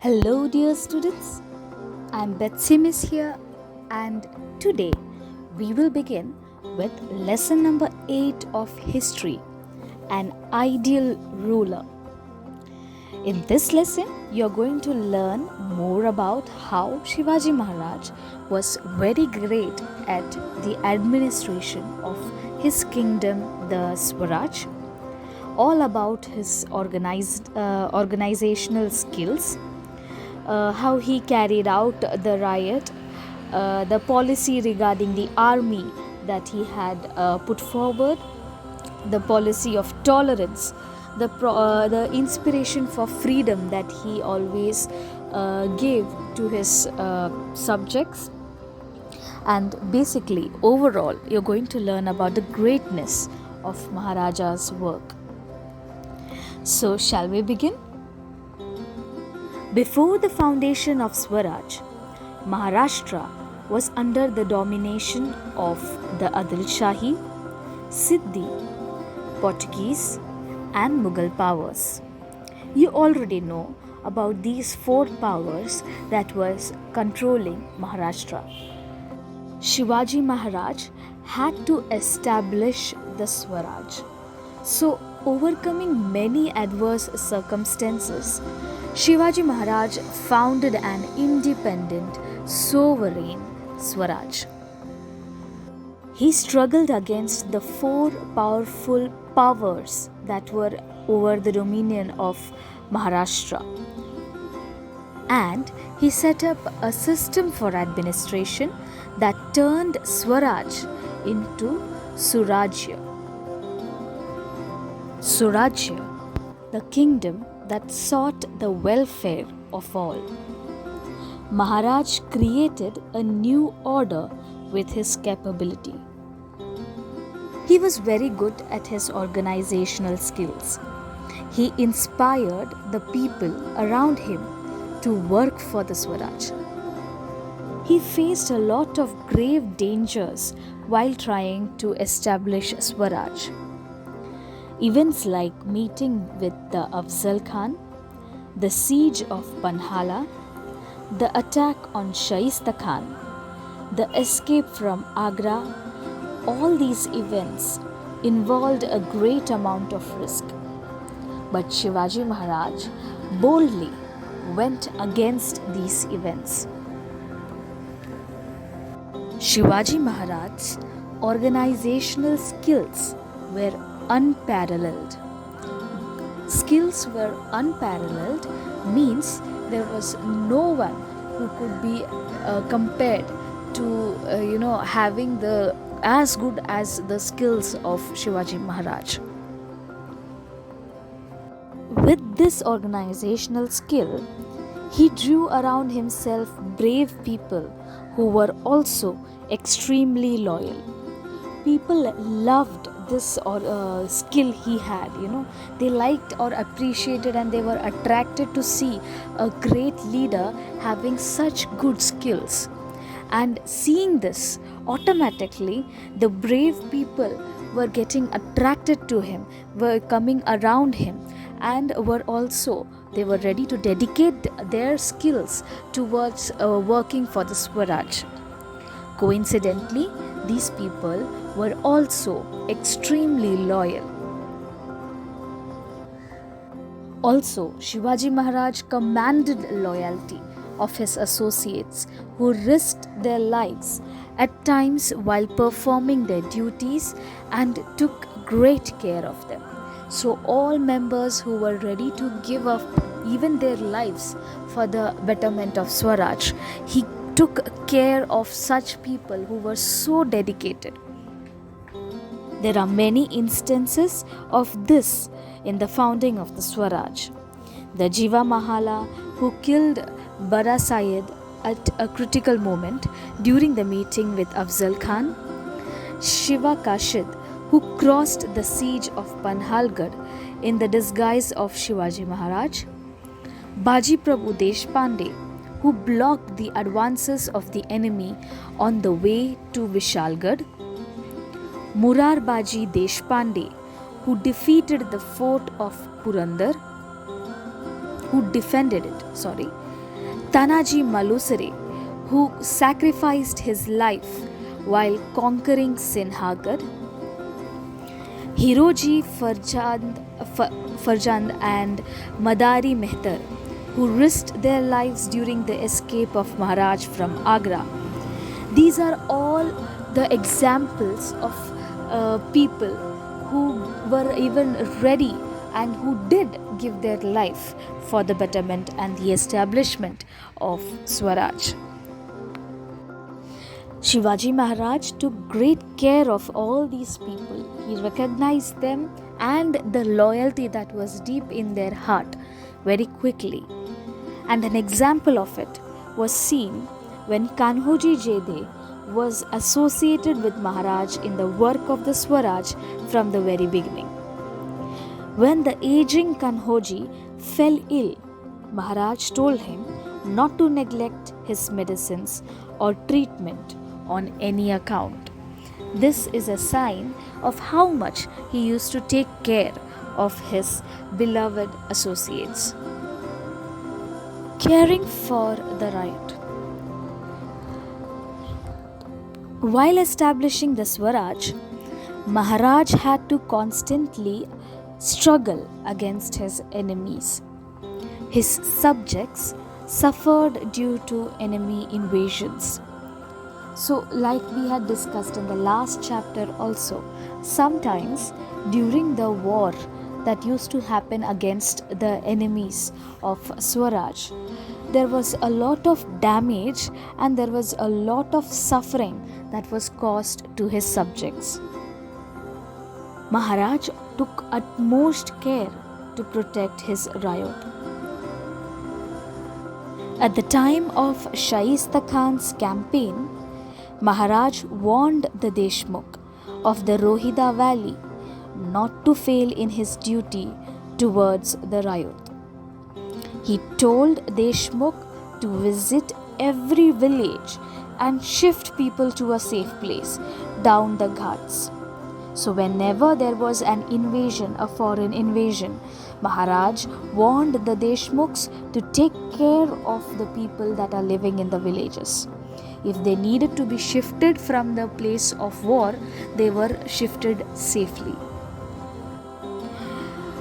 Hello, dear students. I'm Betsy Miss here, and today we will begin with lesson number 8 of History, an ideal ruler. In this lesson, you're going to learn more about how Shivaji Maharaj was very great at the administration of his kingdom, the Swaraj, all about his organizational skills, how he carried out the riot, the policy regarding the army that he had put forward, the policy of tolerance, the inspiration for freedom that he always gave to his subjects. And basically, overall, you're going to learn about the greatness of Maharaja's work. So, shall we begin? Before the foundation of Swaraj, Maharashtra was under the domination of the Adil Shahi, Siddhi, Portuguese, and Mughal powers. You already know about these four powers that was controlling Maharashtra. Shivaji Maharaj had to establish the Swaraj. So, overcoming many adverse circumstances, Shivaji Maharaj founded an independent, sovereign Swaraj. He struggled against the four powerful powers that were over the dominion of Maharashtra. And he set up a system for administration that turned Swaraj into Surajya. Surajya, the kingdom that sought the welfare of all. Maharaj created a new order with his capability. He was very good at his organizational skills. He inspired the people around him to work for the Swaraj. He faced a lot of grave dangers while trying to establish Swaraj. Events like meeting with the Afzal Khan, the siege of Panhala, the attack on Shaista Khan, the escape from Agra, all these events involved a great amount of risk. But Shivaji Maharaj boldly went against these events. Shivaji Maharaj's organizational skills were unparalleled. Skills were unparalleled means there was no one who could be compared to having the as good as the skills of Shivaji Maharaj. With this organizational skill, he drew around himself brave people who were also extremely loyal. People loved this skill he had. They liked or appreciated, and they were attracted to see a great leader having such good skills. And seeing this, automatically the brave people were getting attracted to him, were coming around him, and they were ready to dedicate their skills towards working for the Swaraj. Coincidentally, these people were also extremely loyal. Also, Shivaji Maharaj commanded loyalty of his associates who risked their lives at times while performing their duties and took great care of them. So, all members who were ready to give up even their lives for the betterment of Swaraj, he took care of such people who were so dedicated. There are many instances of this in the founding of the Swaraj. The Jiva Mahala, who killed Bara Syed at a critical moment during the meeting with Afzal Khan, Shiva Kashid, who crossed the siege of Panhalgarh in the disguise of Shivaji Maharaj, Baji Prabhu Deshpande, who blocked the advances of the enemy on the way to Vishalgarh, Murarbaji Deshpande, who defeated the fort of Purandar, who defended it, Tanaji Malusere, who sacrificed his life while conquering Sinhagar, Hiroji Farjand and Madari Mehtar, who risked their lives during the escape of Maharaj from Agra. These are all the examples of people who were even ready and who did give their life for the betterment and the establishment of Swaraj. Shivaji Maharaj took great care of all these people. He recognized them and the loyalty that was deep in their heart very quickly. And an example of it was seen when Kanhoji Jede was associated with Maharaj in the work of the Swaraj from the very beginning. When the aging Kanhoji fell ill, Maharaj told him not to neglect his medicines or treatment on any account. This is a sign of how much he used to take care of his beloved associates. Caring for the riot. While establishing the Swaraj, Maharaj had to constantly struggle against his enemies. His subjects suffered due to enemy invasions. So, like we had discussed in the last chapter also, sometimes during the war that used to happen against the enemies of Swaraj, there was a lot of damage and there was a lot of suffering that was caused to his subjects. Maharaj took utmost care to protect his riot. At the time of Shaista Khan's campaign, Maharaj warned the Deshmukh of the Rohida Valley not to fail in his duty towards the riot. He told Deshmukh to visit every village and shift people to a safe place down the ghats. So whenever there was an invasion, a foreign invasion, Maharaj warned the Deshmukhs to take care of the people that are living in the villages. If they needed to be shifted from the place of war, they were shifted safely.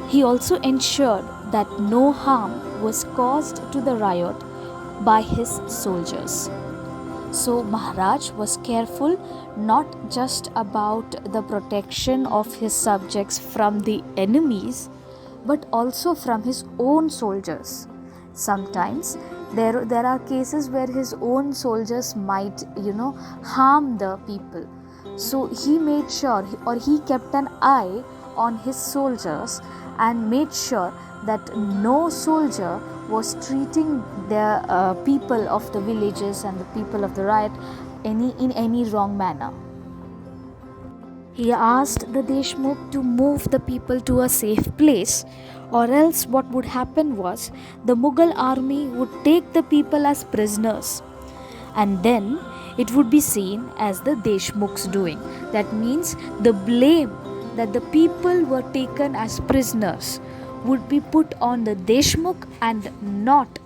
He also ensured that no harm was caused to the riot by his soldiers. So Maharaj was careful not just about the protection of his subjects from the enemies, but also from his own soldiers. Sometimes there are cases where his own soldiers might, harm the people. So he made sure, or he kept an eye on his soldiers and made sure that no soldier was treating the people of the villages and the people of the riot in any wrong manner. He asked the Deshmukh to move the people to a safe place, or else what would happen was the Mughal army would take the people as prisoners, and then it would be seen as the Deshmukh's doing. That means the blame that the people were taken as prisoners would be put on the Deshmukh and not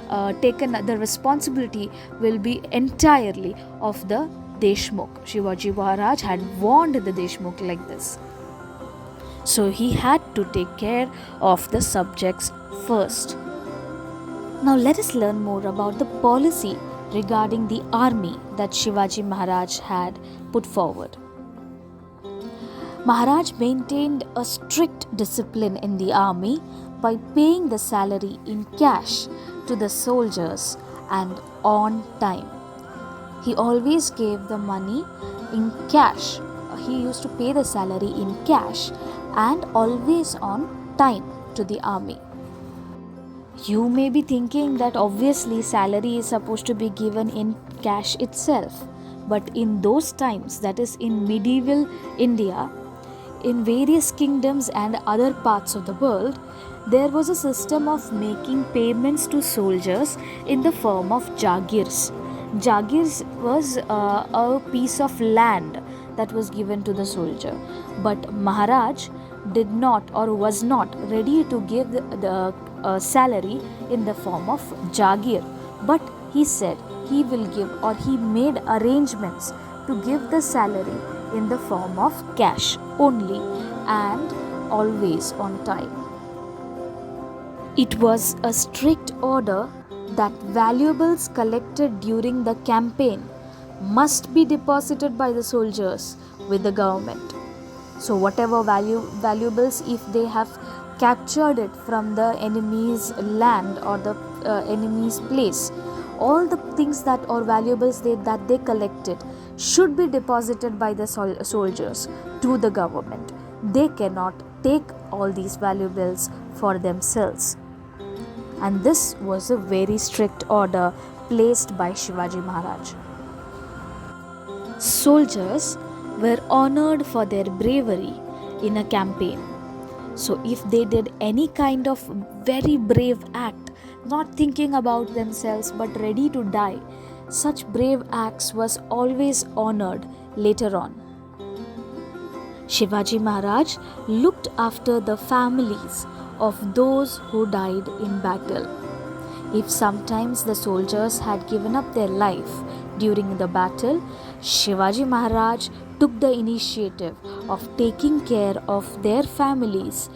the responsibility will be entirely of the Deshmukh. Shivaji Maharaj had warned the Deshmukh like this. So he had to take care of the subjects first. Now let us learn more about the policy regarding the army that Shivaji Maharaj had put forward. Maharaj maintained a strict discipline in the army by paying the salary in cash to the soldiers and on time. He always gave the money in cash. He used to pay the salary in cash and always on time to the army. You may be thinking that obviously salary is supposed to be given in cash itself. But in those times, that is in medieval India, in various kingdoms and other parts of the world, there was a system of making payments to soldiers in the form of jagirs. Jagirs was a piece of land that was given to the soldier. But Maharaj did not or was not ready to give the salary in the form of jagir, but he said he will give, or he made arrangements to give the salary in the form of cash only and always on time. It was a strict order that valuables collected during the campaign must be deposited by the soldiers with the government. So whatever valuables, if they have captured it from the enemy's land or the enemy's place, all the things that or valuables that they collected should be deposited by the soldiers to the government. They cannot take all these valuables for themselves. And this was a very strict order placed by Shivaji Maharaj. Soldiers were honored for their bravery in a campaign. So if they did any kind of very brave act, not thinking about themselves but ready to die, such brave acts was always honored later on. Shivaji Maharaj looked after the families of those who died in battle. If sometimes the soldiers had given up their life during the battle, Shivaji Maharaj took the initiative of taking care of their families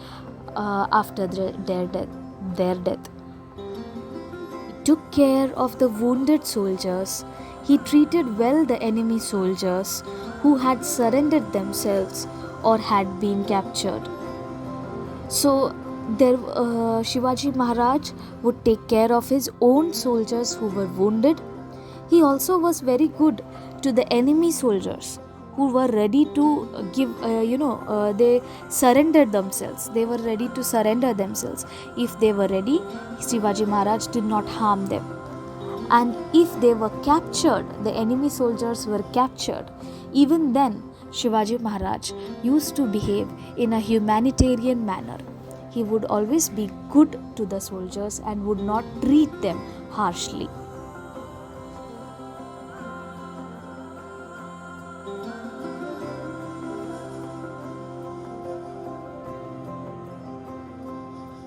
after their death. He took care of the wounded soldiers. He treated well the enemy soldiers who had surrendered themselves or had been captured. So Shivaji Maharaj would take care of his own soldiers who were wounded. He also was very good to the enemy soldiers who were ready to give, they surrendered themselves. They were ready to surrender themselves. If they were ready, Shivaji Maharaj did not harm them. And if they were captured, the enemy soldiers were captured, even then Shivaji Maharaj used to behave in a humanitarian manner. He would always be good to the soldiers and would not treat them harshly.